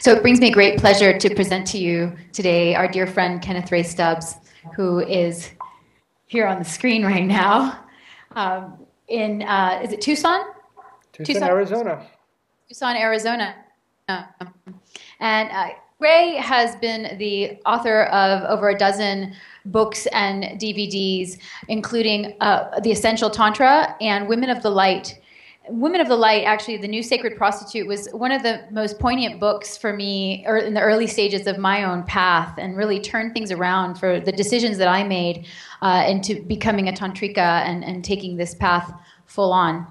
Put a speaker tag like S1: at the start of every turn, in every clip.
S1: So it brings me great pleasure to present to you today our dear friend Kenneth Ray Stubbs, who is here on the screen right now. Is it Tucson?
S2: Tucson, Arizona.
S1: Tucson, Arizona. And Ray has been the author of over a dozen books and DVDs, including The Essential Tantra and Women of the Light. Women of the Light, actually, The New Sacred Prostitute, was one of the most poignant books for me in the early stages of my own path, and really turned things around for the decisions that I made into becoming a tantrika and taking this path full on.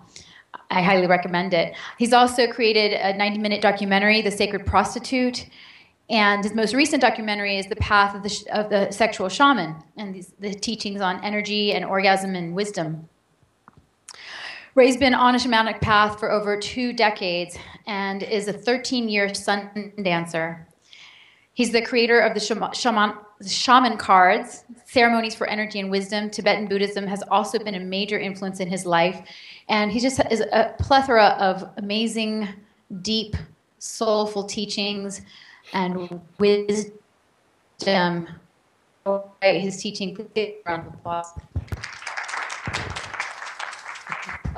S1: I highly recommend it. He's also created a 90-minute documentary, The Sacred Prostitute, and his most recent documentary is The Path of the Sexual Shaman, and the teachings on energy and orgasm and wisdom. Ray's been on a shamanic path for over 2 decades and is a 13-year sun dancer. He's the creator of the shaman cards, ceremonies for energy and wisdom. Tibetan Buddhism has also been a major influence in his life. And he just is a plethora of amazing, deep, soulful teachings and wisdom. His teaching, please give a round of applause.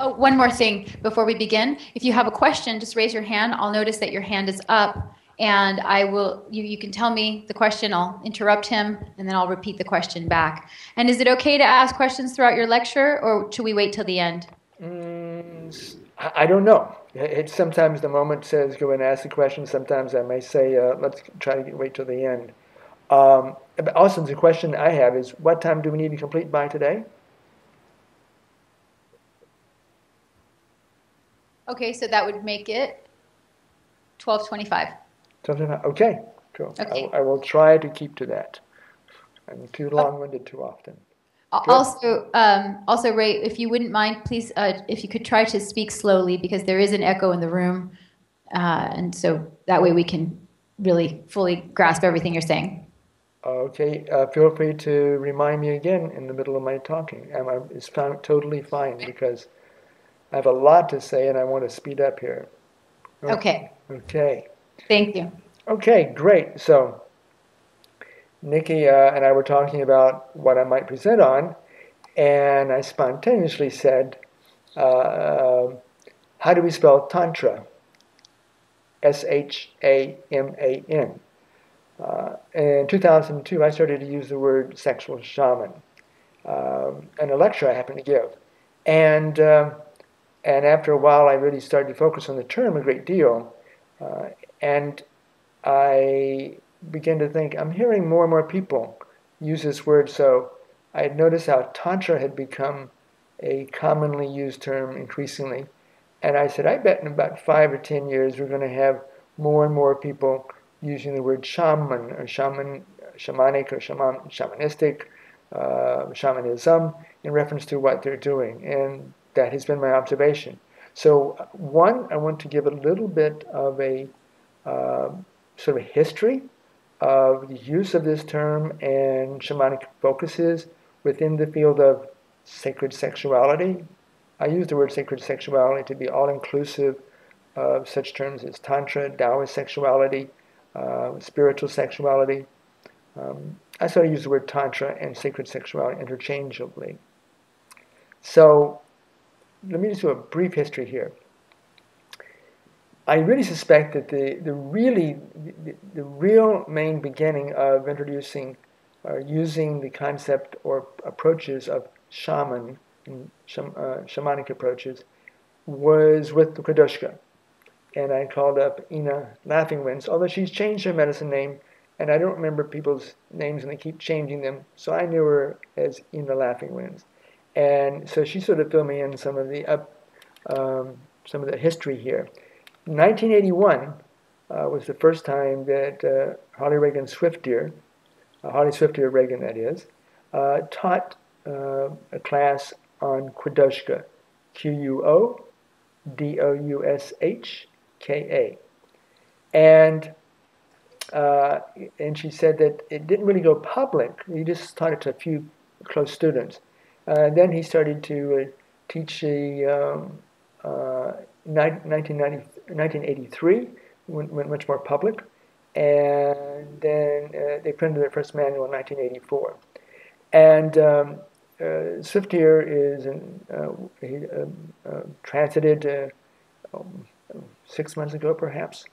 S1: Oh, one more thing before we begin. If you have a question, just raise your hand. I'll notice that your hand is up, and I will. You can tell me the question. I'll interrupt him, and then I'll repeat the question back. And is it okay to ask questions throughout your lecture, or should we wait till the end?
S2: I don't know. Sometimes the moment says go and ask the question. Sometimes I may say let's try to wait till the end. But also, the question I have is, what time do we need to complete by today?
S1: Okay, so that would make it 12:25.
S2: Okay, cool.
S1: Okay.
S2: I will try to keep to that. I'm too long-winded too often.
S1: Also, Ray, if you wouldn't mind, please, if you could try to speak slowly, because there is an echo in the room, and so that way we can really fully grasp everything you're saying.
S2: Okay, feel free to remind me again in the middle of my talking. It's totally fine because I have a lot to say and I want to speed up here.
S1: Okay.
S2: Okay.
S1: Thank you.
S2: Okay, great. So Nikki and I were talking about what I might present on, and I spontaneously said, how do we spell Tantra? S.H.A.M.A.N. In 2002, I started to use the word sexual shaman in a lecture I happened to give. And after a while, I really started to focus on the term a great deal. And I began to think, I'm hearing more and more people use this word. So I had noticed how Tantra had become a commonly used term increasingly. And I said, I bet in about 5 or 10 years, we're going to have more and more people using the word shaman or shamanic or shamanistic, shamanism in reference to what they're doing. And that has been my observation. So one, I want to give a little bit of a sort of a history of the use of this term and shamanic focuses within the field of sacred sexuality. I use the word sacred sexuality to be all-inclusive of such terms as Tantra, Taoist sexuality, spiritual sexuality. I sort of use the word Tantra and sacred sexuality interchangeably. So let me just do a brief history here. I really suspect that the real main beginning of introducing or using the concept or approaches of shaman, shamanic approaches, was with the Kwadoshka. And I called up Ina Laughingwinds, although she's changed her medicine name, and I don't remember people's names and they keep changing them, so I knew her as Ina Laughingwinds. And so she sort of filled me in some of the history here. 1981 was the first time that Holly Reagan Swiftier, Holly Swiftier Reagan that is, taught a class on Kwadoshka, Quodoushka. And she said that it didn't really go public. He just taught it to a few close students. Then he started to teach 1983, went much more public. And then they printed their first manual in 1984. And Swift here is he transited um, 6 months ago, perhaps.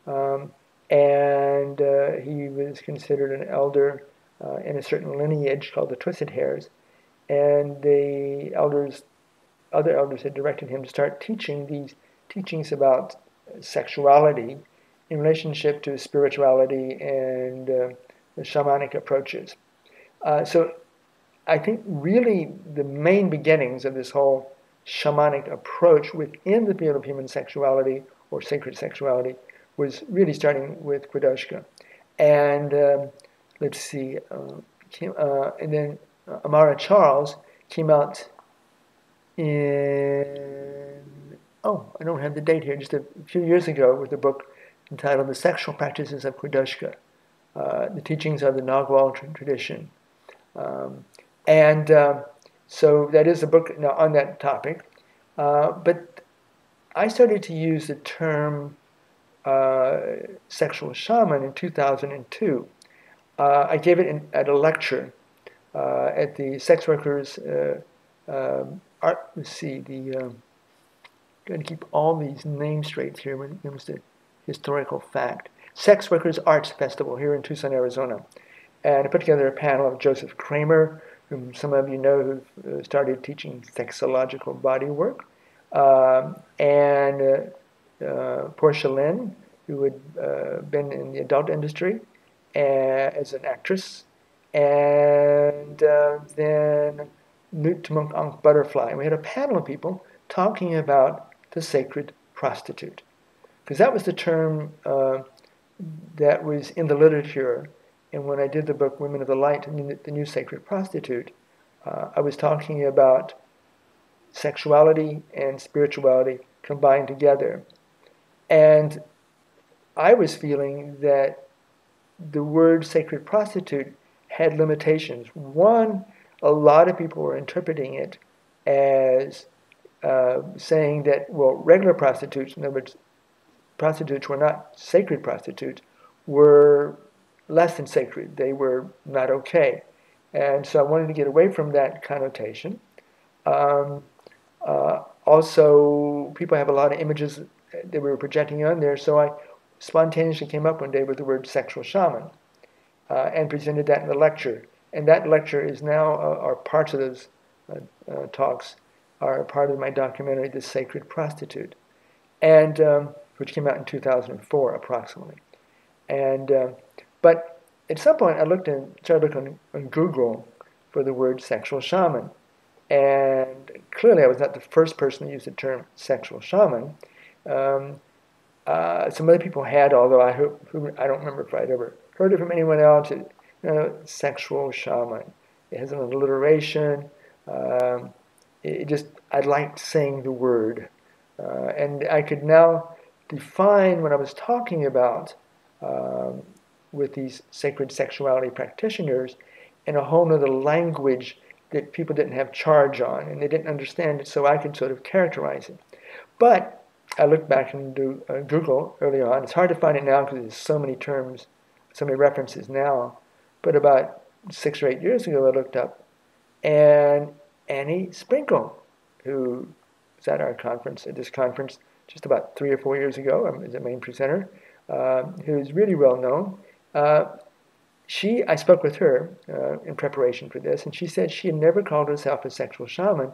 S2: Um, and he was considered an elder in a certain lineage called the Twisted Hairs. And the other elders had directed him to start teaching these teachings about sexuality in relationship to spirituality and the shamanic approaches. So I think really the main beginnings of this whole shamanic approach within the field of human sexuality or sacred sexuality was really starting with Kwadoshka. And let's see, and then Amara Charles came out in, oh, I don't have the date here, just a few years ago with a book entitled The Sexual Practices of Kwadoshka, the Teachings of the Nagwal Tradition. Um, and so that is a book now on that topic. But I started to use the term sexual shaman in 2002. I gave it at a lecture at the sex workers art. Let's see, got to keep all these names straight here when it comes to historical fact. Sex Workers Arts Festival here in Tucson, Arizona. And I put together a panel of Joseph Kramer, whom some of you know, who started teaching sexological body work, and Portia Lynn, who had been in the adult industry as an actress, and then Newt Monk Ankh Butterfly. And we had a panel of people talking about the sacred prostitute, because that was the term that was in the literature. And when I did the book Women of the Light, the New Sacred Prostitute, I was talking about sexuality and spirituality combined together. And I was feeling that the word sacred prostitute had limitations. One, a lot of people were interpreting it as saying that, well, regular prostitutes, in other words, prostitutes were not sacred prostitutes, were less than sacred. They were not okay. And so I wanted to get away from that connotation. Also, people have a lot of images that we were projecting on there, so I spontaneously came up one day with the word sexual shaman and presented that in the lecture. And that lecture is now, or parts of those talks, are part of my documentary, The Sacred Prostitute, and which came out in 2004 approximately. And but at some point, I started looking on Google for the word sexual shaman, and clearly I was not the first person to use the term sexual shaman. Um, some other people had, although I don't remember if I'd ever heard it from anyone else. Sexual shaman. It has an alliteration. I liked saying the word, and I could now define what I was talking about with these sacred sexuality practitioners in a whole other language that people didn't have charge on, and they didn't understand it, so I could sort of characterize it. But I looked back into Google early on. It's hard to find it now because there's so many terms, so many references now. But about 6 or 8 years ago, I looked up, and Annie Sprinkle, who was at this conference, just about 3 or 4 years ago, as a main presenter, who's really well known. I spoke with her in preparation for this, and she said she had never called herself a sexual shaman,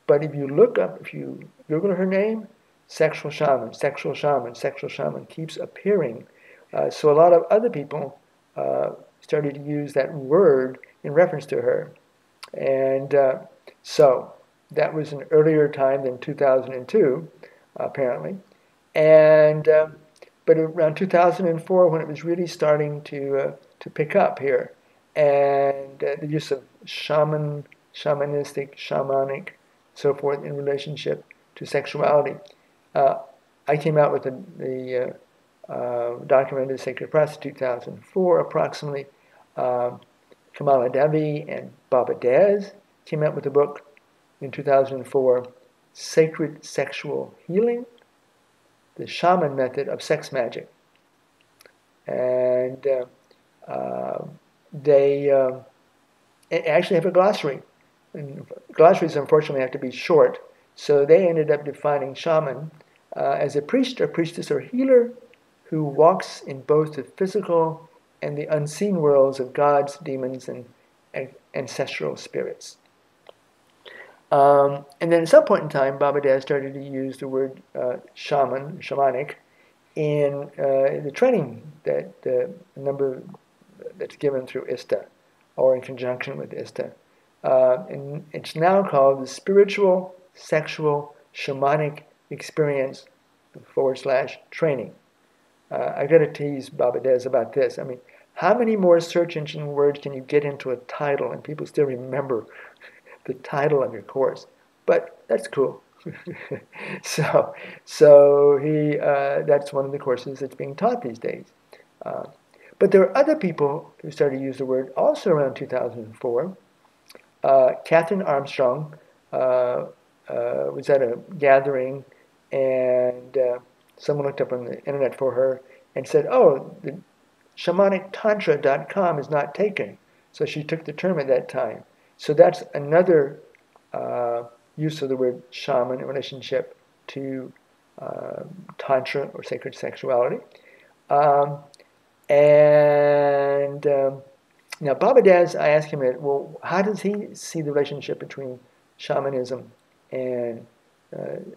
S2: but if you Google her name, sexual shaman, sexual shaman, sexual shaman keeps appearing. So a lot of other people started to use that word in reference to her. And so that was an earlier time than 2002, apparently. And but around 2004, when it was really starting to pick up here, and the use of shamanistic, shamanic, so forth in relationship to sexuality, I came out with the documented Sacred Prostitute 2004, approximately. Kamala Devi and Baba Dez came out with a book in 2004, Sacred Sexual Healing, the Shaman Method of Sex Magic. and they actually have a glossary. And glossaries, unfortunately, have to be short, so they ended up defining shaman as a priest or priestess or healer who walks in both the physical and the unseen worlds of gods, demons, and ancestral spirits. And then at some point in time, Baba Daz started to use the word shaman, shamanic, in the training that the number that's given through S.H.A.M.A.N or in conjunction with S.H.A.M.A.N. And it's now called the spiritual, sexual, shamanic experience / training. I got to tease Baba Dez about this. I mean, how many more search engine words can you get into a title and people still remember the title of your course? But that's cool. so he that's one of the courses that's being taught these days. But there are other people who started to use the word also around 2004. Catherine Armstrong was at a gathering, and someone looked up on the internet for her and said, oh, the shamanictantra.com is not taken. So she took the term at that time. So that's another use of the word shaman in relationship to Tantra or sacred sexuality. Now Baba Daz, I asked him, well, how does he see the relationship between shamanism and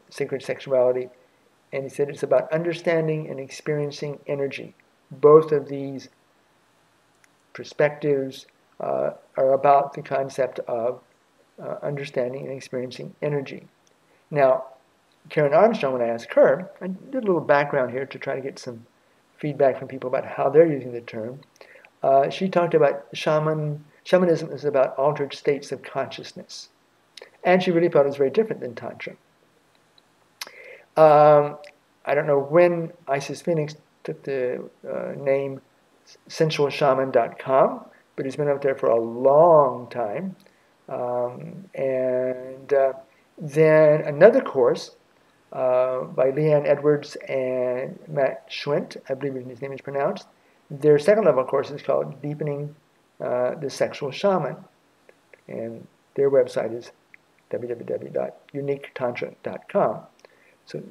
S2: sacred sexuality? And he said it's about understanding and experiencing energy. Both of these perspectives are about the concept of understanding and experiencing energy. Now, Karen Armstrong, when I asked her, I did a little background here to try to get some feedback from people about how they're using the term. She talked about shamanism is about altered states of consciousness. And she really thought it was very different than Tantra. I don't know when Isis Phoenix took the name sensualshaman.com, but it's been out there for a long time. Then another course by Leanne Edwards and Matt Schwint, I believe his name is pronounced. Their second level course is called Deepening the Sexual Shaman. And their website is www.uniquetantra.com. So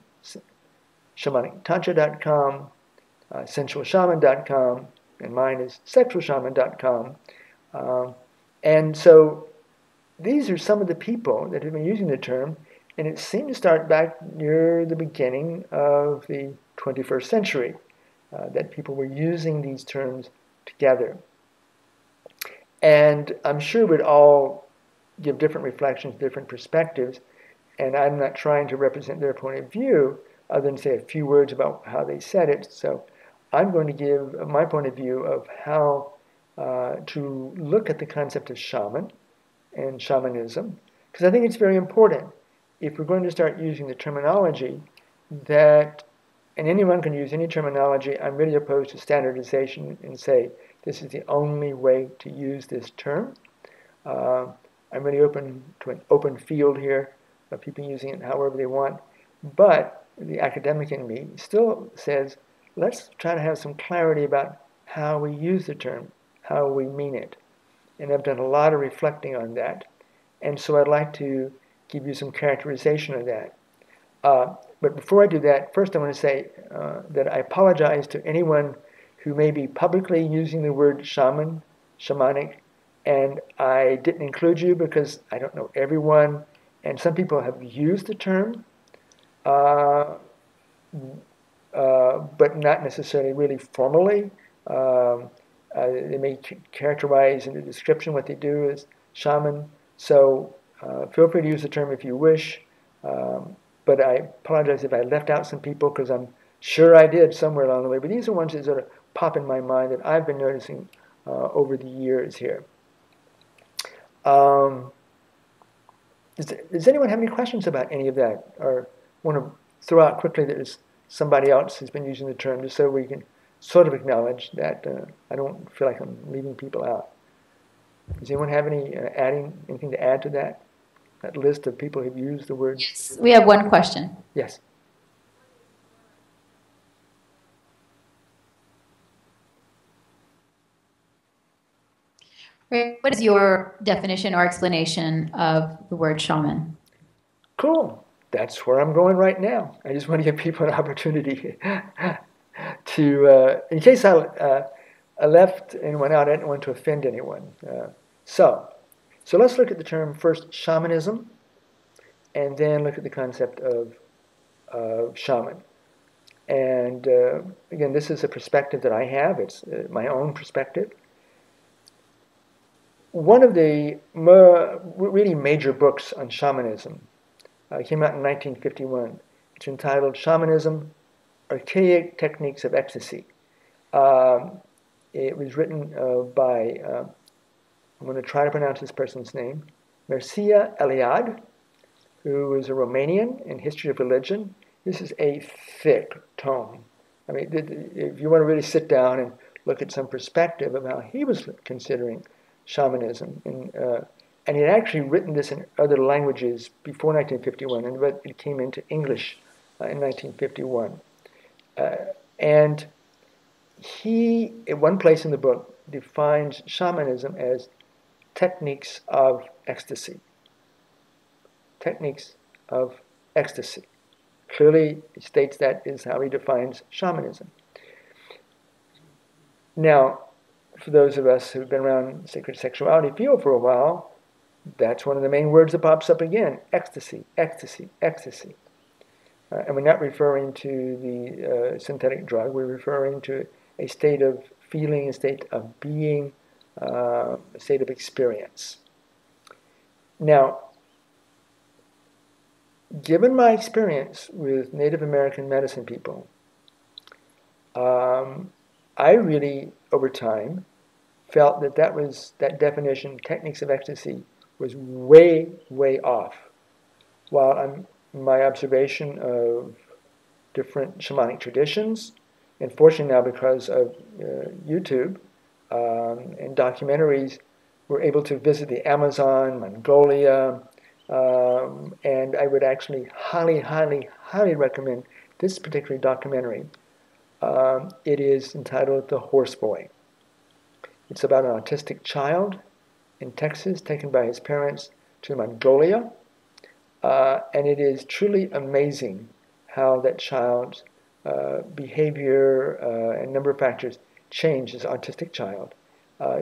S2: shamanictantra.com, sensualshaman.com, and mine is sexualshaman.com. And so these are some of the people that have been using the term, and it seemed to start back near the beginning of the 21st century, that people were using these terms together. And I'm sure we'd all give different reflections, different perspectives, and I'm not trying to represent their point of view other than say a few words about how they said it. So I'm going to give my point of view of how to look at the concept of shaman and shamanism, because I think it's very important if we're going to start using the terminology that, and anyone can use any terminology. I'm really opposed to standardization and say this is the only way to use this term. I'm really open to an open field here of people using it however they want, but the academic in me still says let's try to have some clarity about how we use the term, how we mean it. And I've done a lot of reflecting on that. And so I'd like to give you some characterization of that. But before I do that, first I want to say that I apologize to anyone who may be publicly using the word shaman, shamanic, and I didn't include you because I don't know everyone, and some people have used the term, but not necessarily really formally. They may characterize in the description what they do as shaman. So feel free to use the term if you wish. But I apologize if I left out some people because I'm sure I did somewhere along the way. But these are ones that sort of pop in my mind that I've been noticing over the years here. Does anyone have any questions about any of that, or want to throw out quickly that there's somebody else who's been using the term, just so we can sort of acknowledge that I don't feel like I'm leaving people out. Does anyone have anything to add to that list of people who've used the word?
S1: Yes, we have one question.
S2: Yes.
S1: Ray, what is your definition or explanation of the word shaman?
S2: Cool. That's where I'm going right now. I just want to give people an opportunity to, in case I left and went out, I didn't want to offend anyone. So let's look at the term first, shamanism, and then look at the concept of shaman. And again, this is a perspective that I have. It's my own perspective. One of the really major books on shamanism came out in 1951. It's entitled Shamanism, Archaic Techniques of Ecstasy. Um, it was written by, I'm going to try to pronounce this person's name, Mircea Eliade, who is a Romanian in history of religion. This is a thick tome. I mean, if you want to really sit down and look at some perspective of how he was considering shamanism, and he had actually written this in other languages before 1951, but it came into English in 1951. And he, at one place in the book, defines shamanism as techniques of ecstasy. Techniques of ecstasy. Clearly, he states that is how he defines shamanism. Now, for those of us who've been around sacred sexuality field for a while, that's one of the main words that pops up again: ecstasy, ecstasy, ecstasy. And we're not referring to the synthetic drug, we're referring to a state of feeling, a state of being, a state of experience. Now, given my experience with Native American medicine people, I really, over time, felt that that definition, techniques of ecstasy, was way, way off. While my observation of different shamanic traditions, and fortunately now because of YouTube and documentaries, we're able to visit the Amazon, Mongolia, and I would actually highly, highly, highly recommend this particular documentary. It is entitled The Horse Boy. It's about an autistic child in Texas taken by his parents to Mongolia. And it is truly amazing how that child's behavior and number of factors changed as an autistic child.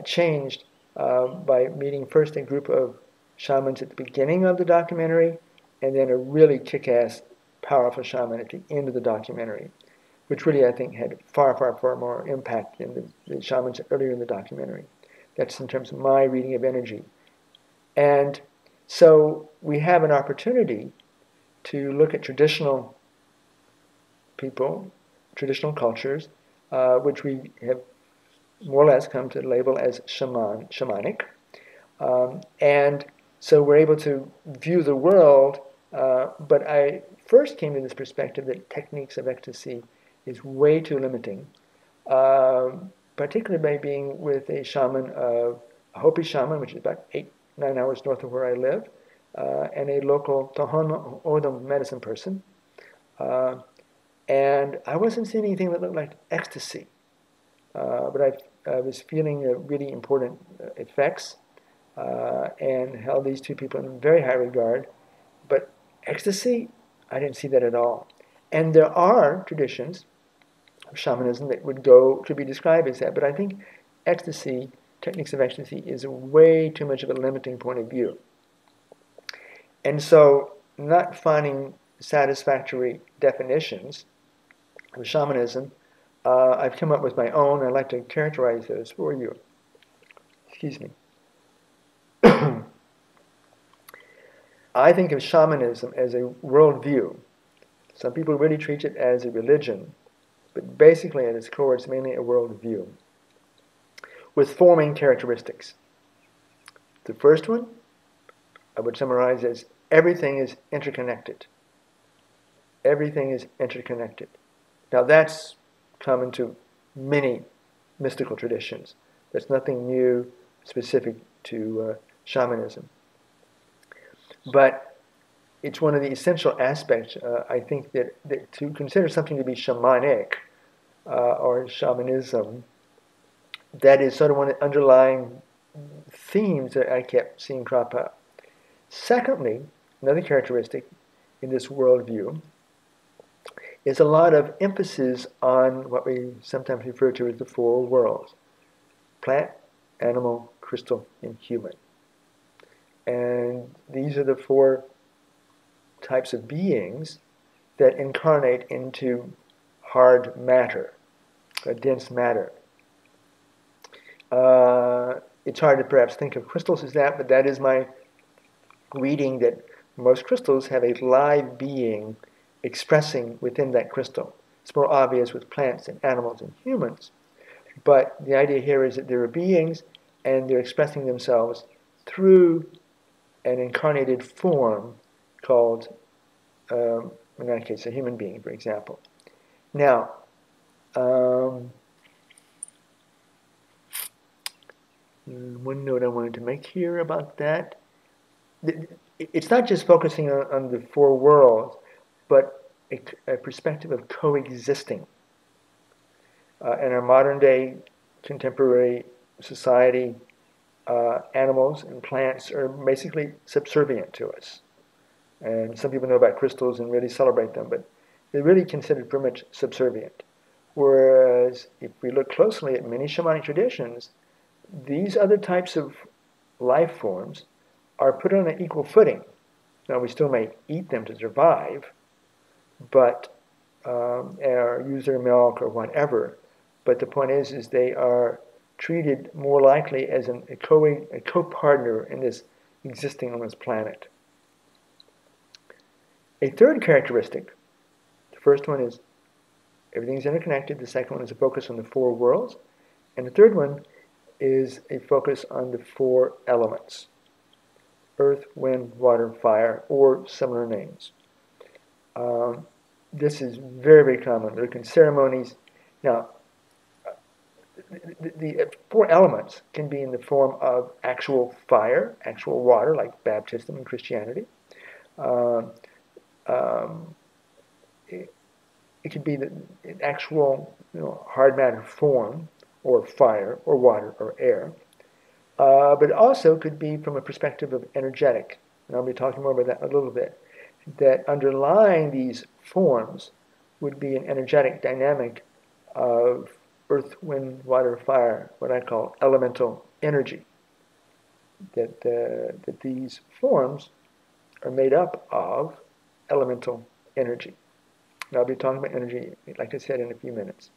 S2: Changed by meeting first a group of shamans at the beginning of the documentary, and then a really kick-ass, powerful shaman at the end of the documentary, which really I think had far, far, far more impact than the shamans earlier in the documentary. That's in terms of my reading of energy. And so we have an opportunity to look at traditional people, traditional cultures, which we have more or less come to label as shamanic. And so we're able to view the world, but I first came to this perspective that techniques of ecstasy is way too limiting, particularly by being with a shaman, a Hopi shaman, which is about 8-9 hours north of where I live, and a local Tohono O'odham medicine person. And I wasn't seeing anything that looked like ecstasy, but I was feeling really important effects and held these two people in very high regard. But ecstasy, I didn't see that at all. And there are traditions of shamanism that could be described as that, but I think ecstasy, techniques of ecstasy, is way too much of a limiting point of view. And so, not finding satisfactory definitions of shamanism, I've come up with my own. I'd like to characterize those for you. Excuse me. I think of shamanism as a worldview. Some people really treat it as a religion, but basically at its core it's mainly a worldview with four main characteristics. The first one I would summarize as everything is interconnected. Everything is interconnected. Now that's common to many mystical traditions. There's nothing new specific to shamanism. But it's one of the essential aspects, I think, that to consider something to be shamanic or shamanism, that is sort of one of the underlying themes that I kept seeing crop up. Secondly, another characteristic in this worldview is a lot of emphasis on what we sometimes refer to as the four worlds: plant, animal, crystal, and human. And these are the four types of beings that incarnate into hard matter, dense matter. It's hard to perhaps think of crystals as that, but that is my reading, that most crystals have a live being expressing within that crystal. It's more obvious with plants and animals and humans. But the idea here is that there are beings and they're expressing themselves through an incarnated form called, in that case, a human being, for example. Now, one note I wanted to make here about that. It's not just focusing on the four worlds, but a perspective of coexisting. In our modern day contemporary society, animals and plants are basically subservient to us. And some people know about crystals and really celebrate them, but they're really considered pretty much subservient. Whereas if we look closely at many shamanic traditions, these other types of life forms are put on an equal footing. Now, we still may eat them to survive, but or use their milk or whatever. But the point is they are treated more likely as a co-partner in this existing on this planet. A third characteristic, the first one is everything's interconnected. The second one is a focus on the four worlds. And the third one is a focus on the four elements: earth, wind, water, fire, or similar names. This is very, very common. There are ceremonies. Now, the four elements can be in the form of actual fire, actual water, like baptism in Christianity. Um, um, it could be the actual, hard matter form, or fire, or water, or air. But it also could be from a perspective of energetic. And I'll be talking more about that in a little bit. That underlying these forms would be an energetic dynamic of earth, wind, water, fire, what I call elemental energy. That these forms are made up of elemental energy. And I'll be talking about energy, like I said, in a few minutes.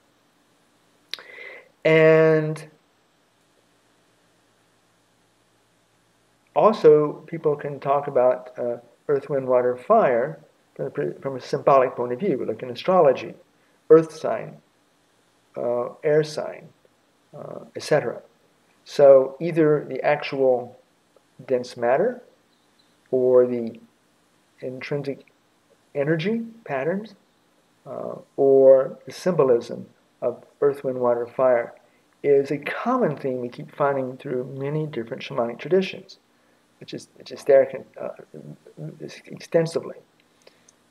S2: And also, people can talk about earth, wind, water, fire from a symbolic point of view, like in astrology: earth sign, air sign, etc. So either the actual dense matter or the intrinsic energy patterns, or the symbolism of earth, wind, water, fire is a common theme we keep finding through many different shamanic traditions, which is there extensively.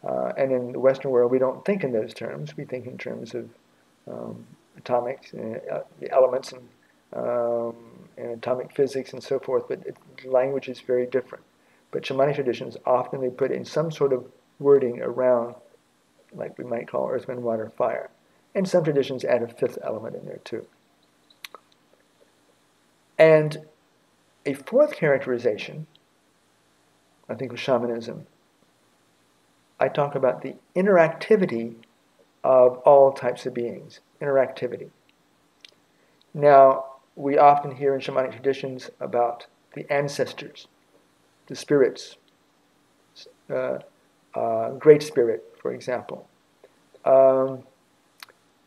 S2: And in the Western world, we don't think in those terms. We think in terms of atomics, the elements, and atomic physics and so forth, but language is very different. But shamanic traditions, often they put in some sort of wording around, like we might call earth, wind, water, fire. And some traditions add a fifth element in there too. And a fourth characterization, I think, of shamanism, I talk about the interactivity of all types of beings. Interactivity. Now, we often hear in shamanic traditions about the ancestors, the spirits, Great Spirit, for example.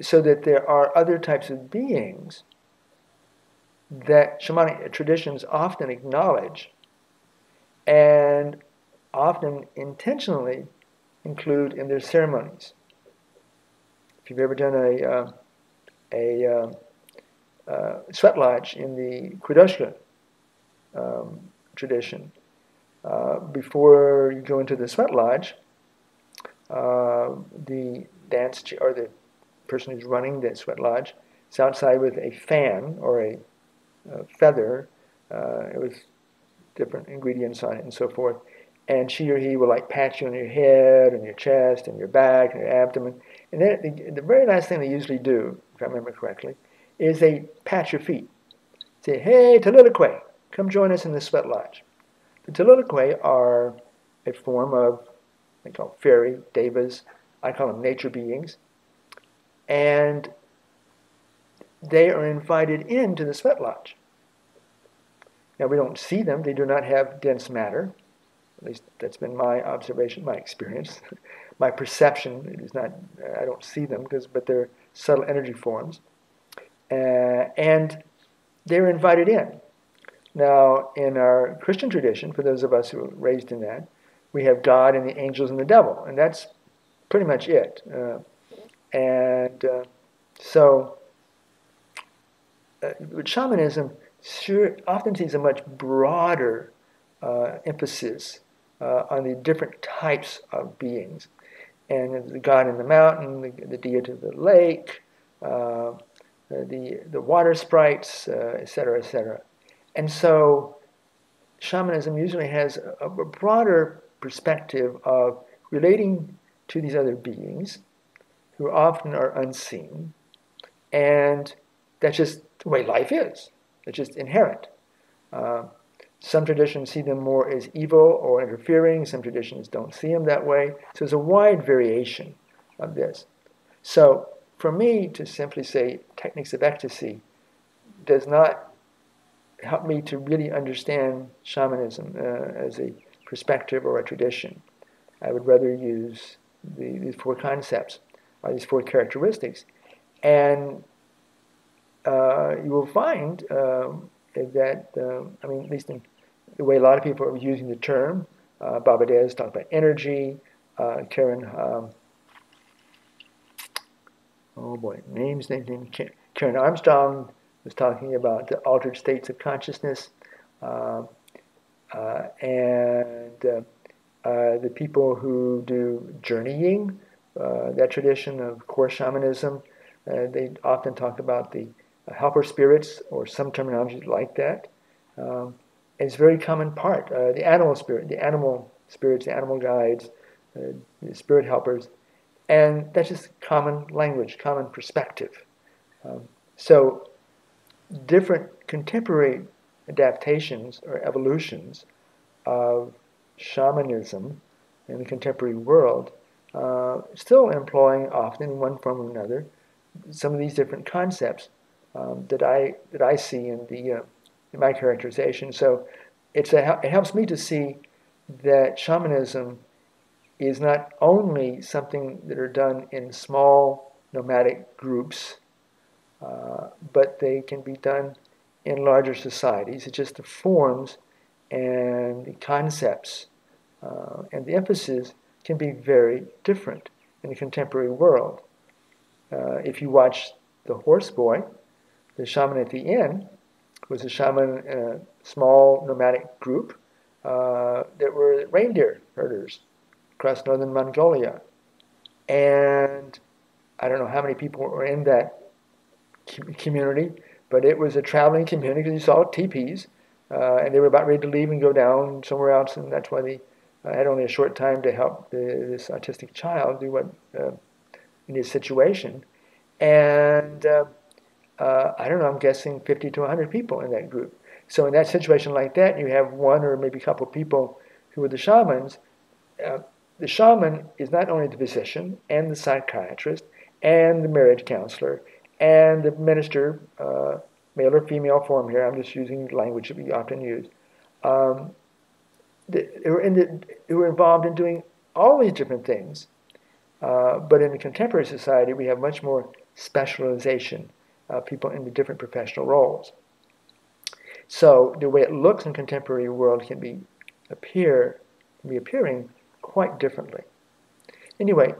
S2: So that there are other types of beings that shamanic traditions often acknowledge and often intentionally include in their ceremonies. If you've ever done a sweat lodge in the Kudoshka tradition, before you go into the sweat lodge, the dance or the person who's running the sweat lodge is outside with a fan or a feather It was different ingredients on it and so forth. And she or he will like pat you on your head and your chest and your back and your abdomen. And then the very last thing they usually do, if I remember correctly, is they pat your feet. Say, hey, Taliloquay, come join us in the sweat lodge. The Taliloquay are a form of, they call fairy, devas, I call them nature beings. And they are invited into the sweat lodge. Now, we don't see them. They do not have dense matter. At least that's been my observation, my experience. My perception is not, I don't see them, but they're subtle energy forms. And they're invited in. Now, in our Christian tradition, for those of us who were raised in that, we have God and the angels and the devil, and that's pretty much it. So, shamanism sure often sees a much broader emphasis on the different types of beings. And the god in the mountain, the deity of the lake, the water sprites, etc., etc. And so shamanism usually has a broader perspective of relating to these other beings who often are unseen. And that's just the way life is. It's just inherent. Some traditions see them more as evil or interfering. Some traditions don't see them that way. So there's a wide variation of this. So for me to simply say techniques of ecstasy does not help me to really understand shamanism as a perspective or a tradition. I would rather use these four concepts, or these four characteristics. And you will find that, at least in the way a lot of people are using the term, Baba Dez talked about energy, Karen, Karen Armstrong was talking about the altered states of consciousness, and the people who do journeying, that tradition of core shamanism, they often talk about the helper spirits or some terminology like that. It's a very common part. The animal spirits, the animal guides, the spirit helpers, and that's just common language, common perspective. So different contemporary adaptations or evolutions of shamanism in the contemporary world, still employing often in one form or another some of these different concepts that I see in my characterization. So it helps me to see that shamanism is not only something that are done in small nomadic groups, but they can be done in larger societies. It's just the forms and the concepts and the emphasis can be very different in the contemporary world. If you watch The Horse Boy, the shaman at the inn was a shaman in a small nomadic group that were reindeer herders across northern Mongolia. And I don't know how many people were in that community, but it was a traveling community because you saw teepees, and they were about ready to leave and go down somewhere else, and that's why they had only a short time to help this autistic child do what in his situation. And I don't know, I'm guessing 50 to 100 people in that group. So in that situation like that, you have one or maybe a couple of people who are the shamans. The shaman is not only the physician and the psychiatrist and the marriage counselor and the minister, male or female form here, I'm just using language that we often use, who are involved in doing all these different things. But in the contemporary society, we have much more specialization of people in the different professional roles. So the way it looks in contemporary world can be appearing quite differently. Anyway,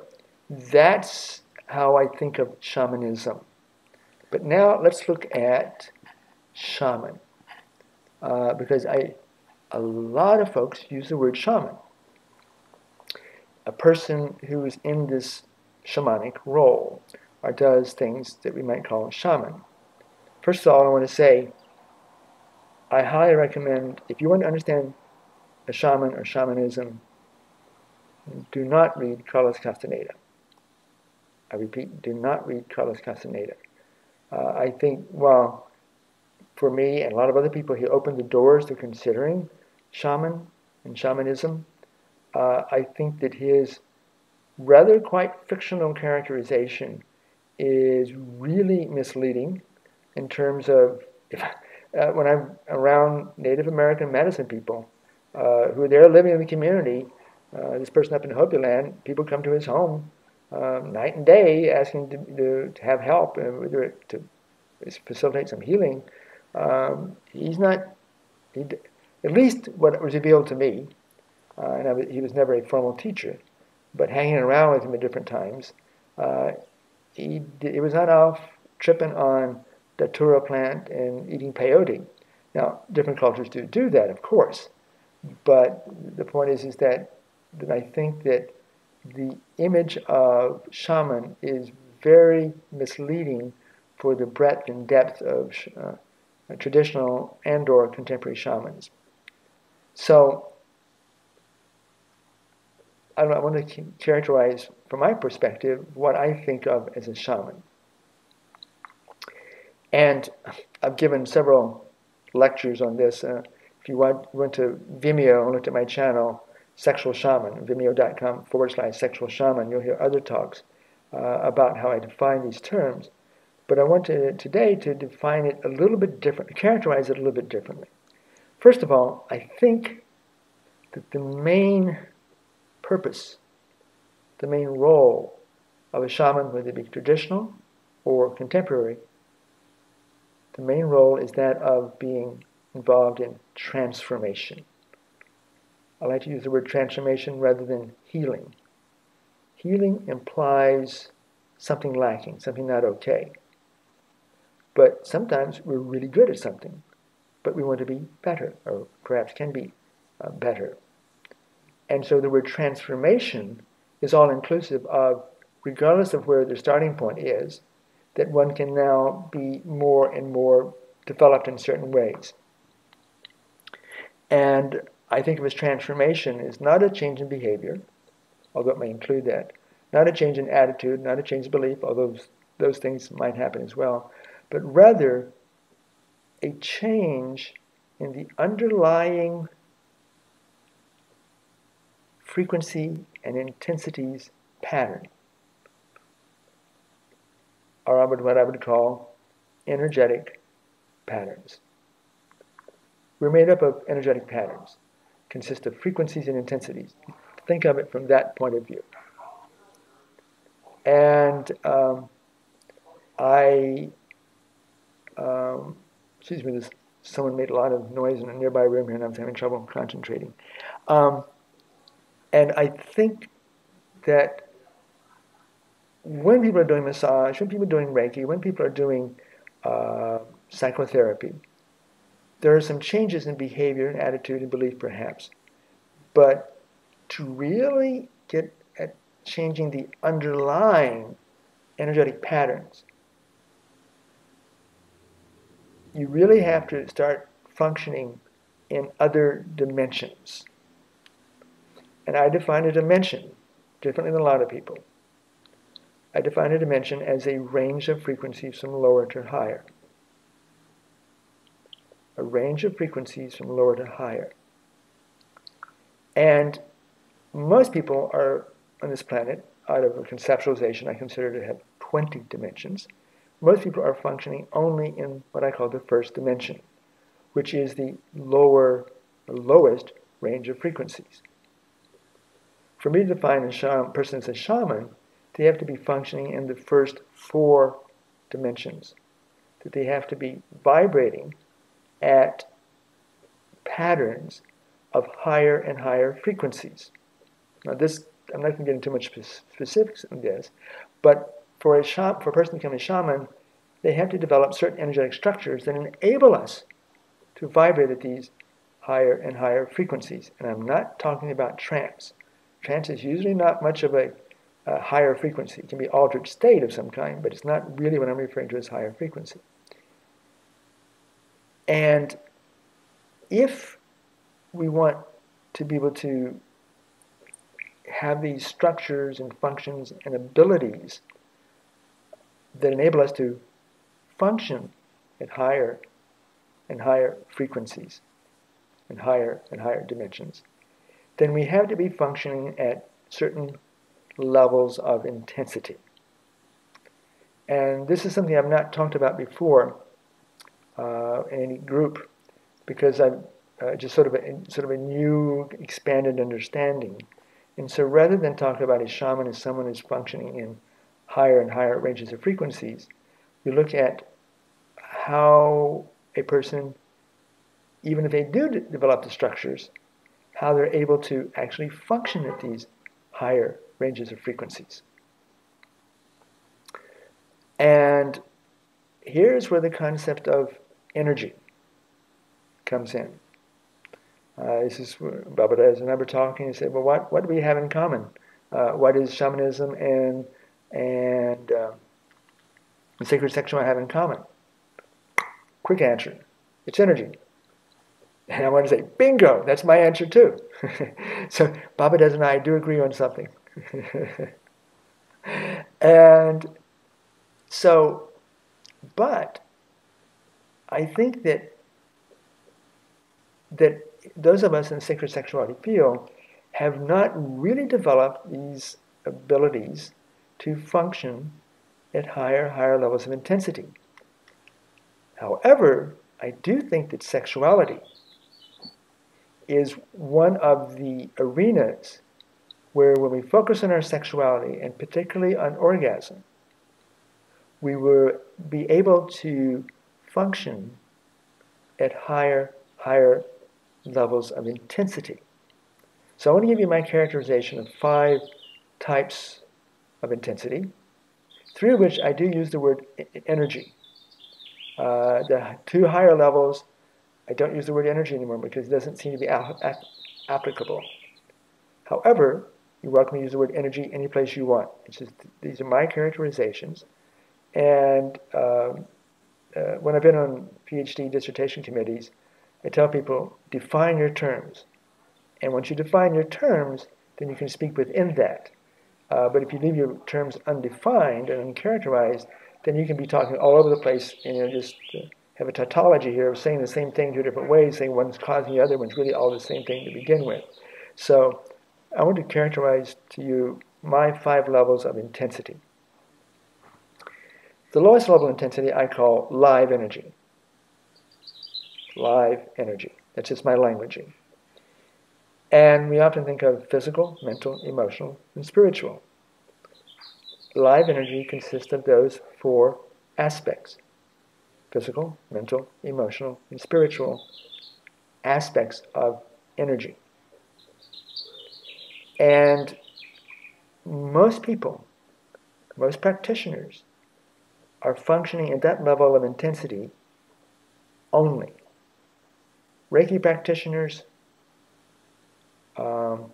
S2: that's how I think of shamanism. But now let's look at shaman, because a lot of folks use the word shaman. A person who is in this shamanic role or does things that we might call a shaman. First of all, I want to say I highly recommend, if you want to understand a shaman or shamanism, do not read Carlos Castaneda. I repeat, do not read Carlos Castaneda. I think, well, for me and a lot of other people, he opened the doors to considering shaman and shamanism. I think that his rather quite fictional characterization is really misleading in terms of when I'm around Native American medicine people who are there living in the community. This person up in Hopi land, people come to his home night and day asking to have help, to facilitate some healing. He's not, he, at least what was revealed to me, he was never a formal teacher, but hanging around with him at different times, uh, he was not off tripping on datura plant and eating peyote. Now, different cultures do that, of course, but the point is that I think that the image of shaman is very misleading for the breadth and depth of traditional and/or contemporary shamans. So I want to characterize, from my perspective, what I think of as a shaman. And I've given several lectures on this. If you went to Vimeo and looked at my channel, Sexual Shaman, vimeo.com/Sexual Shaman, you'll hear other talks about how I define these terms. But I want today to define it a little bit different, characterize it a little bit differently. First of all, I think that the main purpose, the main role of a shaman, whether it be traditional or contemporary, the main role is that of being involved in transformation. I like to use the word transformation rather than healing. Healing implies something lacking, something not okay. But sometimes we're really good at something, but we want to be better, or perhaps can be better. And so the word transformation is all inclusive of, regardless of where the starting point is, that one can now be more and more developed in certain ways. And I think of as transformation is not a change in behavior, although it may include that, not a change in attitude, not a change in belief, although those things might happen as well, but rather a change in the underlying frequency and intensities pattern, or what I would call energetic patterns. We're made up of energetic patterns, consist of frequencies and intensities. Think of it from that point of view. And excuse me, someone made a lot of noise in a nearby room here and I was having trouble concentrating. And I think that when people are doing massage, when people are doing Reiki, when people are doing psychotherapy, there are some changes in behavior and attitude and belief perhaps. But to really get at changing the underlying energetic patterns, you really have to start functioning in other dimensions. And I define a dimension differently than a lot of people. I define a dimension as a range of frequencies from lower to higher. A range of frequencies from lower to higher. And most people are on this planet, out of a conceptualization I consider to have 20 dimensions, most people are functioning only in what I call the first dimension, which is the lowest range of frequencies. For me to define a person as a shaman, they have to be functioning in the first 4 dimensions, that they have to be vibrating at patterns of higher and higher frequencies. Now this, I'm not going to get into much specifics in this, but for a person to become a shaman, they have to develop certain energetic structures that enable us to vibrate at these higher and higher frequencies. And I'm not talking about trance. Trance is usually not much of a higher frequency. It can be altered state of some kind, but it's not really what I'm referring to as higher frequency. And if we want to be able to have these structures and functions and abilities that enable us to function at higher and higher frequencies and higher dimensions, then we have to be functioning at certain levels of intensity. And this is something I've not talked about before in any group, because I'm just sort of a new expanded understanding. And so rather than talk about a shaman as someone who's functioning in higher and higher ranges of frequencies, we look at how a person, even if they do develop the structures, how they're able to actually function at these higher ranges of frequencies. And here's where the concept of energy comes in. This is where Babadas and I were talking and said, well, what do we have in common? What is shamanism and sacred sexuality have in common? Quick answer, it's energy. And I want to say, bingo, that's my answer too. So Babadas and I do agree on something. And so, but I think that those of us in the sacred sexuality field have not really developed these abilities to function at higher levels of intensity. However, I do think that sexuality is one of the arenas where when we focus on our sexuality, and particularly on orgasm, we will be able to function at higher levels of intensity. So I want to give you my characterization of 5 types of intensity, 3 of which I do use the word energy. The 2 higher levels, I don't use the word energy anymore because it doesn't seem to be applicable. However, you're welcome to use the word energy any place you want. It's just, these are my characterizations. And when I've been on PhD dissertation committees, I tell people, define your terms. And once you define your terms, then you can speak within that. But if you leave your terms undefined and uncharacterized, then you can be talking all over the place and just have a tautology here of saying the same thing 2 different ways, saying one's causing the other, one's really all the same thing to begin with. So I want to characterize to you my 5 levels of intensity. The lowest level of intensity I call live energy. Live energy. That's just my languaging. And we often think of physical, mental, emotional, and spiritual. Live energy consists of those 4 aspects. Physical, mental, emotional, and spiritual aspects of energy. And most people, most practitioners, are functioning at that level of intensity only. Reiki practitioners, a lot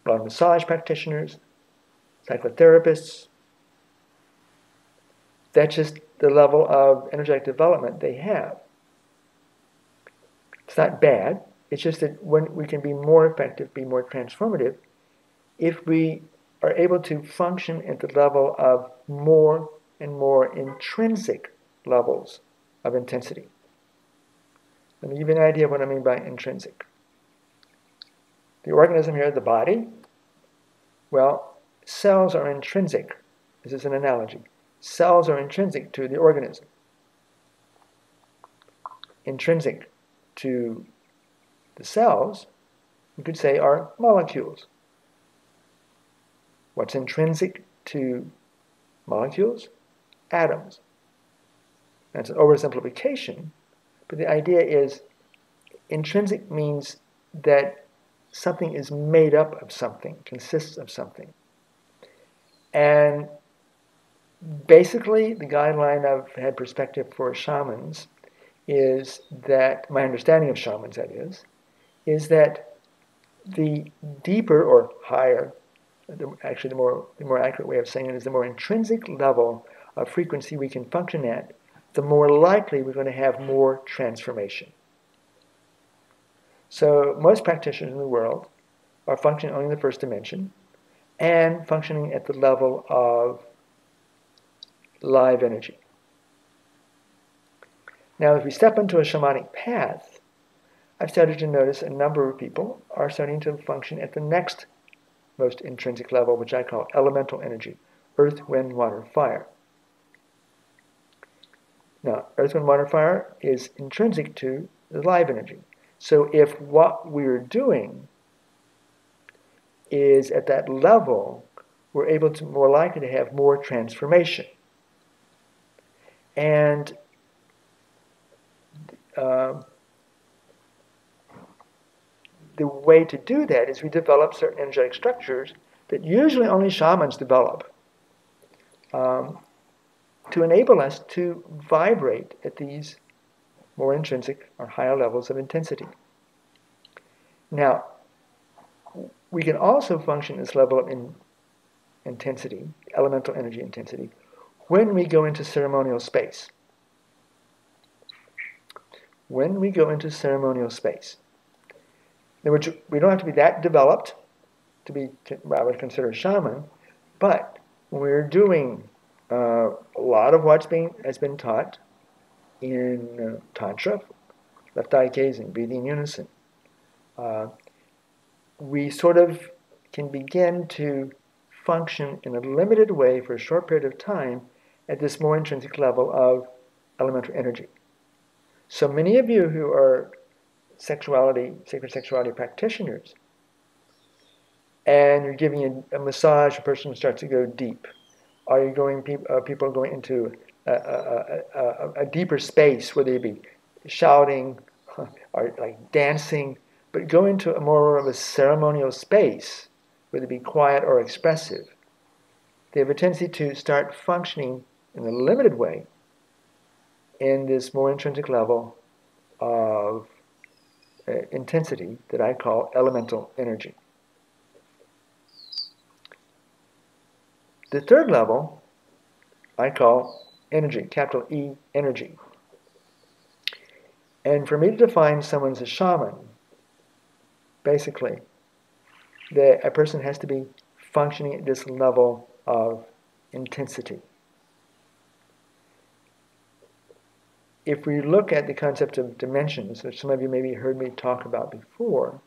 S2: of massage practitioners, psychotherapists, that's just the level of energetic development they have. It's not bad, it's just that when we can be more effective, be more transformative, if we are able to function at the level of more and more intrinsic levels of intensity. Let me give you an idea of what I mean by intrinsic. The organism here, the body, well, cells are intrinsic. This is an analogy. Cells are intrinsic to the organism. Intrinsic to the cells, you could say, are molecules. What's intrinsic to molecules? Atoms. That's an oversimplification, but the idea is intrinsic means that something is made up of something, consists of something. And basically, the guideline I've had perspective for shamans is that, my understanding of shamans that is that the deeper or higher, actually the more accurate way of saying it is the more intrinsic level of frequency we can function at, the more likely we're going to have more transformation. So most practitioners in the world are functioning only in the first dimension and functioning at the level of live energy. Now, if we step into a shamanic path, I've started to notice a number of people are starting to function at the next most intrinsic level, which I call elemental energy, earth, wind, water, fire. Now, earth, wind, water, fire is intrinsic to the live energy. So if what we're doing is at that level, we're able to more likely to have more transformation. And the way to do that is we develop certain energetic structures that usually only shamans develop to enable us to vibrate at these more intrinsic or higher levels of intensity. Now, we can also function at this level of intensity, elemental energy intensity, when we go into ceremonial space. When we go into ceremonial space. In other words, we don't have to be that developed to be what I would consider a shaman, but when we're doing a lot of what has been taught in Tantra, left eye gazing, breathing in unison, we sort of can begin to function in a limited way for a short period of time at this more intrinsic level of elemental energy. So many of you who are sacred sexuality practitioners, and you're giving a massage, a person starts to go deep. Are you going? People are going into a deeper space where they be shouting or like dancing, but go into a more of a ceremonial space where they be quiet or expressive. They have a tendency to start functioning in a limited way in this more intrinsic level of intensity that I call elemental energy. The third level I call energy, capital E, energy. And for me to define someone as a shaman, basically, a person has to be functioning at this level of intensity. If we look at the concept of dimensions, which some of you maybe heard me talk about before,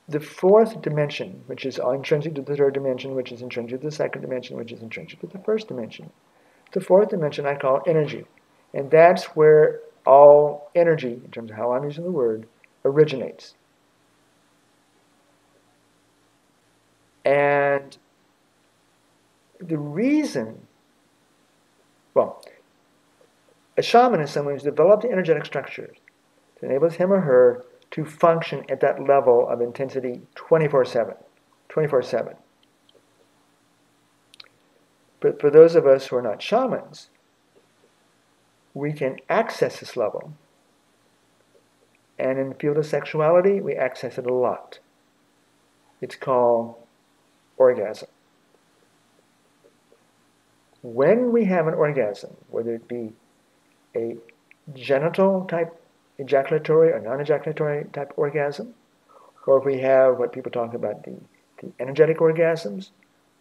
S2: the fourth dimension, which is intrinsic to the third dimension, which is intrinsic to the second dimension, which is intrinsic to the first dimension. The fourth dimension I call energy. And that's where all energy, in terms of how I'm using the word, originates. And the reason, a shaman is someone who's developed the energetic structures that enables him or her to function at that level of intensity 24/7. 24/7. But for those of us who are not shamans, we can access this level. And in the field of sexuality, we access it a lot. It's called orgasm. When we have an orgasm, whether it be a genital type ejaculatory or non-ejaculatory type orgasm, or if we have what people talk about, the energetic orgasms,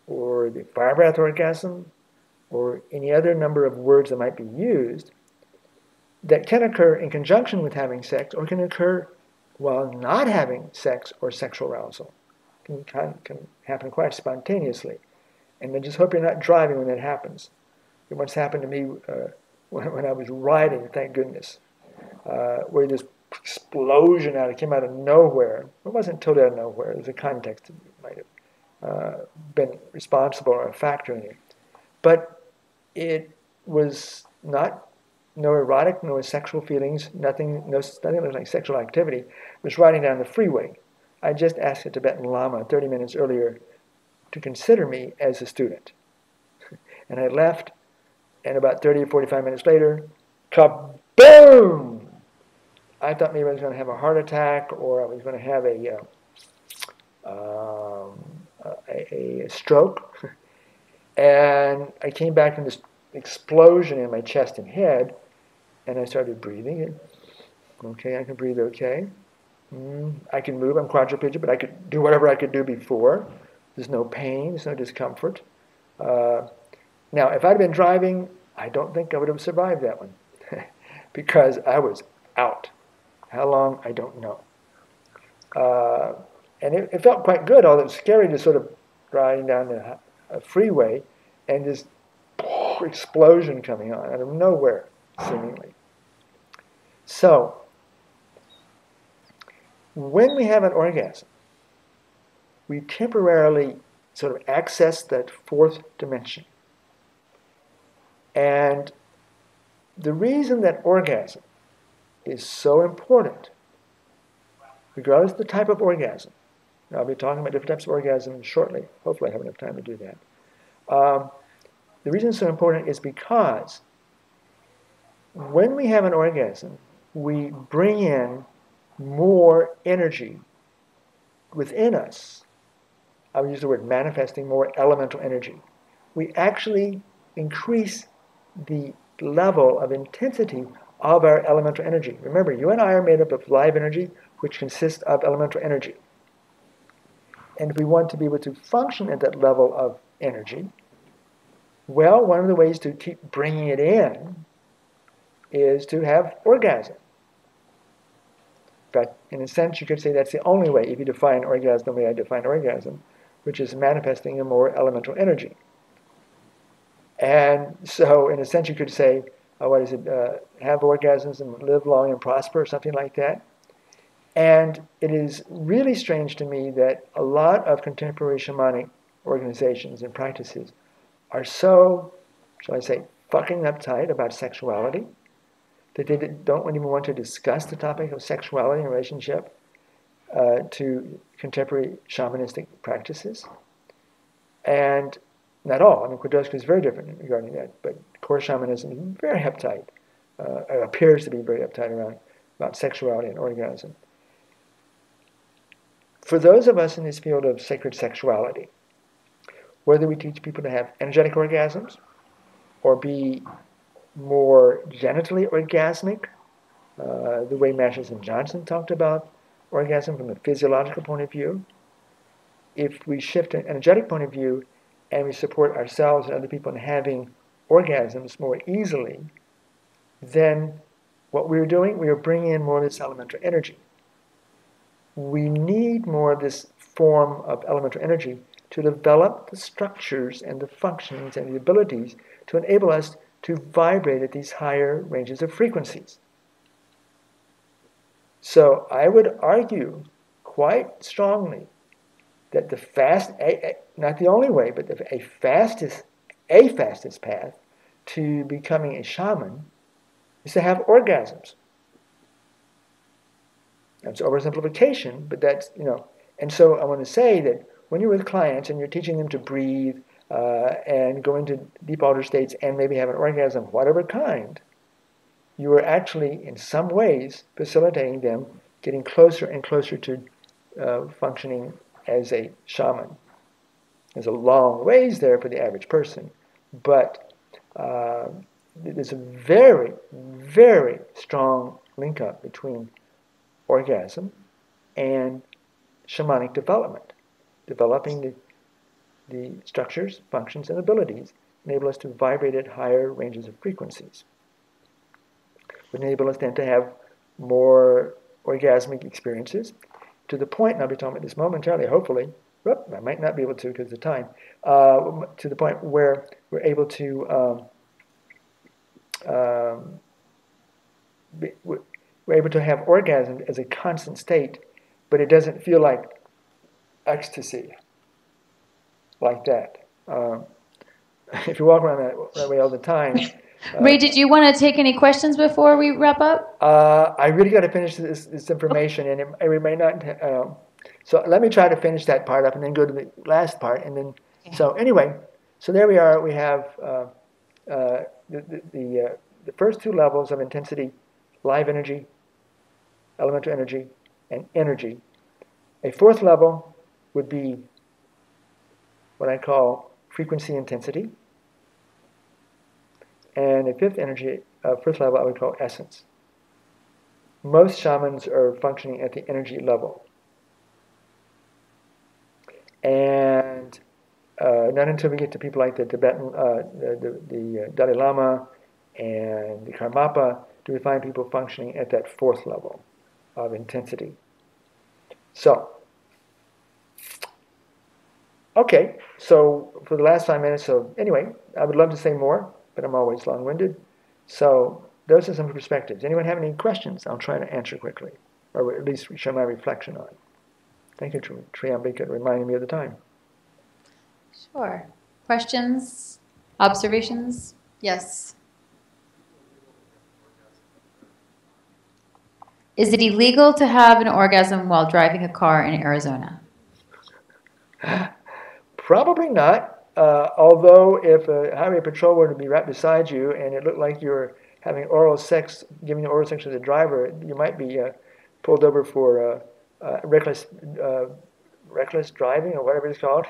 S2: or the fire breath orgasm, or any other number of words that might be used, that can occur in conjunction with having sex, or can occur while not having sex or sexual arousal. It can happen quite spontaneously. And I just hope you're not driving when that happens. It once happened to me when I was riding, thank goodness, where this explosion came out of nowhere. It wasn't totally out of nowhere. There's a context that might have been responsible or a factor in it. But it was no erotic, no sexual feelings, nothing like sexual activity. It was riding down the freeway. I just asked a Tibetan Lama 30 minutes earlier to consider me as a student. And I left, and about 30 or 45 minutes later, kaboom! I thought maybe I was going to have a heart attack, or I was going to have a stroke. And I came back from this explosion in my chest and head, and I started breathing. Okay, I can breathe okay. I can move. I'm quadriplegic, but I could do whatever I could do before. There's no pain. There's no discomfort. Uh, Now, if I'd been driving, I don't think I would have survived that one because I was out. How long, I don't know. Uh, and it felt quite good, although it was scary to sort of driving down a freeway and this explosion coming on out of nowhere, seemingly. So, when we have an orgasm, we temporarily sort of access that fourth dimension. And the reason that orgasm is so important, regardless of the type of orgasm, and I'll be talking about different types of orgasms shortly. Hopefully I have enough time to do that. The reason it's so important is because when we have an orgasm, we bring in more energy within us. I would use the word manifesting, more elemental energy. We actually increase the level of intensity of our elemental energy. Remember, you and I are made up of live energy, which consists of elemental energy. And if we want to be able to function at that level of energy, well, one of the ways to keep bringing it in is to have orgasm. But in a sense, you could say that's the only way if you define orgasm the way I define orgasm, which is manifesting a more elemental energy. And so, in a sense, you could say, have orgasms and live long and prosper, or something like that. And it is really strange to me that a lot of contemporary shamanic organizations and practices are so, shall I say, fucking uptight about sexuality that they don't even want to discuss the topic of sexuality in relationship to contemporary shamanistic practices. And not all. I mean, Kwadowski is very different regarding that, but core shamanism is very uptight, appears to be very uptight about sexuality and orgasm. For those of us in this field of sacred sexuality, whether we teach people to have energetic orgasms or be more genitally orgasmic, the way Masters and Johnson talked about orgasm from a physiological point of view, if we shift an energetic point of view and we support ourselves and other people in having orgasms more easily, then what we're doing, we are bringing in more of this elemental energy. We need more of this form of elemental energy to develop the structures and the functions and the abilities to enable us to vibrate at these higher ranges of frequencies. So I would argue quite strongly that not the only way, but a fastest path to becoming a shaman is to have orgasms. That's oversimplification, but that's, and so I want to say that when you're with clients and you're teaching them to breathe and go into deep altered states and maybe have an orgasm, whatever kind, you are actually, in some ways, facilitating them getting closer and closer to functioning as a shaman. There's a long ways there for the average person, but there's a very, very strong link up between orgasm and shamanic development. Developing the structures, functions, and abilities enable us to vibrate at higher ranges of frequencies. Would enable us then to have more orgasmic experiences to the point, and I'll be talking about this momentarily, hopefully, I might not be able to because of the time, to the point where we're able to we're able to have orgasm as a constant state, but it doesn't feel like ecstasy like that. If you walk around that way all the time.
S1: Ray, did you want to take any questions before we wrap up?
S2: I really got to finish this information, and it may not. So let me try to finish that part up, and then go to the last part, and then. Yeah. So anyway, so there we are. We have the first two levels of intensity: live energy, elemental energy, and energy. A fourth level would be what I call frequency intensity, and a fifth level I would call essence. most shamans are functioning at the energy level. And not until we get to people like the Tibetan, the Dalai Lama and the Karmapa do we find people functioning at that fourth level of intensity. So, okay, so for the last 5 minutes, so anyway, I would love to say more, but I'm always long-winded. So those are some perspectives. Anyone have any questions? I'll try to answer quickly, or at least share my reflection on it. Thank you, Triambika, reminding me of the time.
S1: Sure. Questions? Observations? Yes. Is it illegal to have an orgasm while driving a car in Arizona?
S2: Probably not. Although if a highway patrol were to be right beside you and it looked like you're having oral sex, giving oral sex to the driver, you might be pulled over for reckless driving or whatever it's called.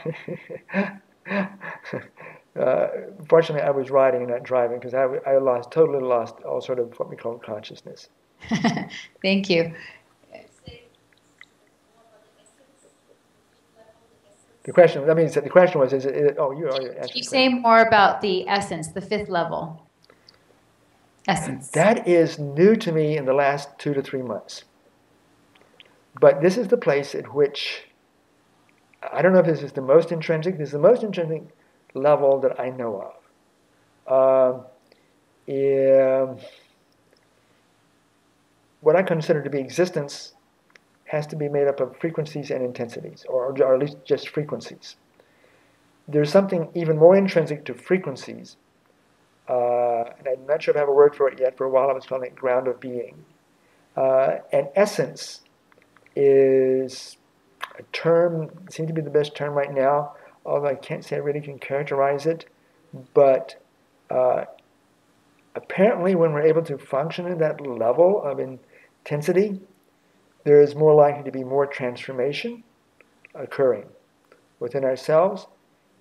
S2: Fortunately, I was riding and not driving because I totally lost all sort of what we call consciousness.
S1: Thank you.
S2: The question was, is it, oh, you already answered
S1: Can you
S2: the
S1: say
S2: question.
S1: more about the essence, the fifth level? Essence.
S2: That is new to me in the last 2 to 3 months. But this is the place at which, I don't know if this is the most intrinsic, this is the most intrinsic level that I know of. What I consider to be existence has to be made up of frequencies and intensities, or at least just frequencies. There's something even more intrinsic to frequencies, and I'm not sure if I have a word for it yet. For a while I was calling it ground of being. And essence is a term, seems to be the best term right now, although I can't say I really can characterize it. But apparently when we're able to function at that level of intensity, there is more likely to be more transformation occurring within ourselves.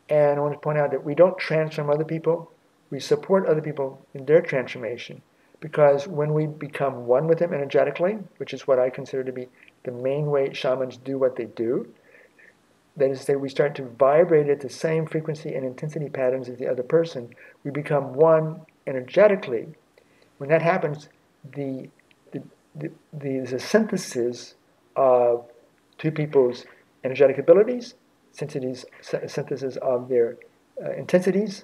S2: And I want to point out that we don't transform other people. We support other people in their transformation, because when we become one with them energetically, which is what I consider to be the main way shamans do what they do, that is to say, we start to vibrate at the same frequency and intensity patterns as the other person. We become one energetically. When that happens, there's a synthesis of two people's energetic abilities, synthesis of their intensities,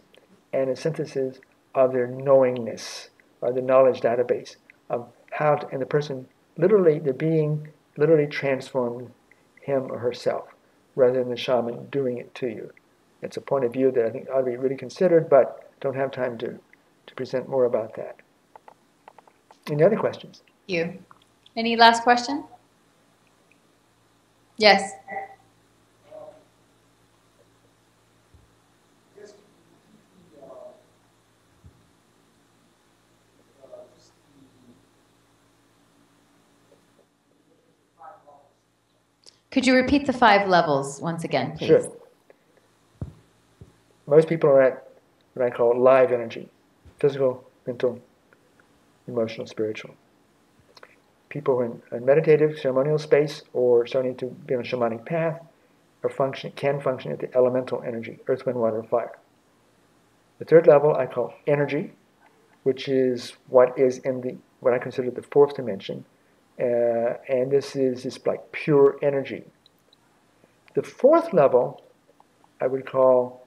S2: and a synthesis of their knowingness, or the knowledge database of how to, and the person literally, the being literally transformed him or herself, rather than the shaman doing it to you. It's a point of view that I think ought to be really considered, but don't have time to present more about that. Any other questions?
S1: You. Any last question? Yes. Could you repeat the 5 levels once again, please?
S2: Sure. Most people are at what I call live energy: physical, mental, emotional, spiritual. People in a meditative, ceremonial space, or starting to be on a shamanic path, can function at the elemental energy: earth, wind, water, fire. The third level I call energy, which is what is in what I consider the fourth dimension, and this is just like pure energy. The fourth level I would call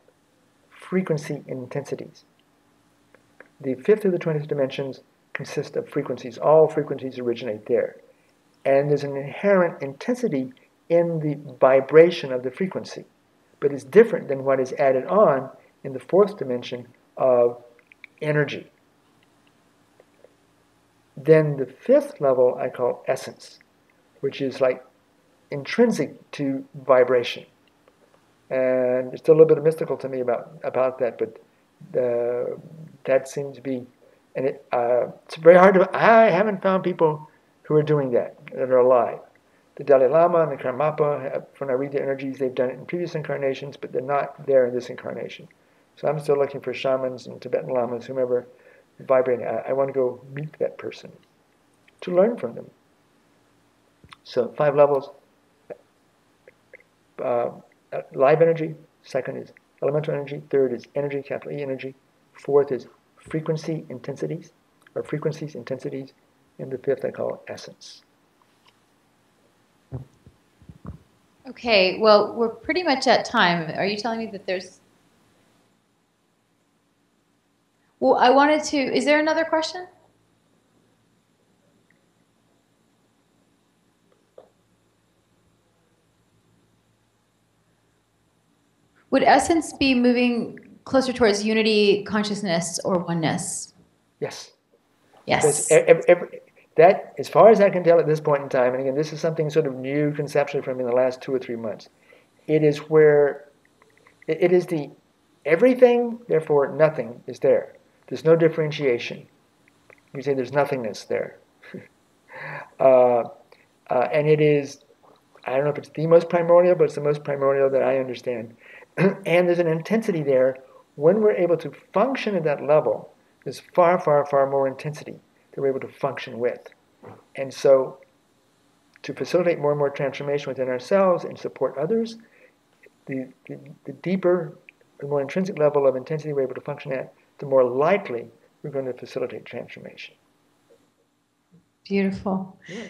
S2: frequency and intensities. The fifth of the 20th dimensions consist of frequencies. All frequencies originate there. And there's an inherent intensity in the vibration of the frequency, but it's different than what is added on in the fourth dimension of energy. Then the fifth level I call essence, which is like intrinsic to vibration. And it's still a little bit mystical to me about that, but that seems to be, and it's very hard to, I haven't found people who are doing that are alive. The Dalai Lama and the Karmapa, when I read the energies, they've done it in previous incarnations, but they're not there in this incarnation. So I'm still looking for shamans and Tibetan lamas, whomever, vibrating. I want to go meet that person to learn from them. So 5 levels, uh, live energy. Second is elemental energy. Third is energy, capital E energy. Fourth is frequency intensities, or frequencies, intensities. And the fifth I call essence.
S1: Okay, well, we're pretty much at time. Are you telling me that there's... Well, I wanted to... Is there another question? Would essence be moving closer towards unity, consciousness, or oneness?
S2: Yes. Because
S1: Yes.
S2: that, as far as I can tell at this point in time, and again, this is something sort of new conceptually from in the last 2 or 3 months, it is where, it is the everything, therefore nothing is there. There's no differentiation. You say there's nothingness there. uh, and it is, I don't know if it's the most primordial, but it's the most primordial that I understand. And there's an intensity there. When we're able to function at that level, there's far, far, far more intensity that we're able to function with. And so, to facilitate more and more transformation within ourselves and support others, the deeper, the more intrinsic level of intensity we're able to function at, the more likely we're going to facilitate transformation.
S1: Beautiful.
S2: Yeah.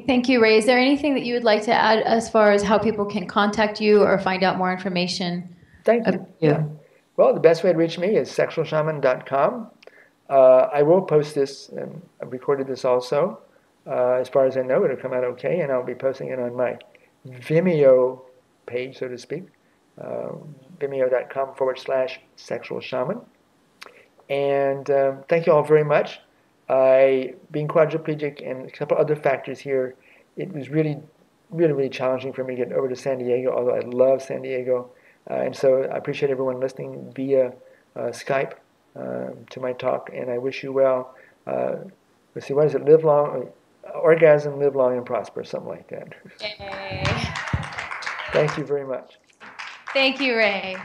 S1: Thank you, Ray. Is there anything that you would like to add as far as how people can contact you or find out more information?
S2: Thank you. Yeah. Well, the best way to reach me is sexualshaman.com. I will post this, and I've recorded this also. As far as I know, it'll come out okay, and I'll be posting it on my Vimeo page, so to speak, vimeo.com/sexualshaman. And thank you all very much. Being quadriplegic and a couple other factors here, it was really, really, really challenging for me to get over to San Diego, although I love San Diego. And so I appreciate everyone listening via Skype to my talk, and I wish you well. Let's see, what is it? Live long, orgasm, live long, and prosper, something like that.
S1: Yay.
S2: Thank you very much.
S1: Thank you, Ray.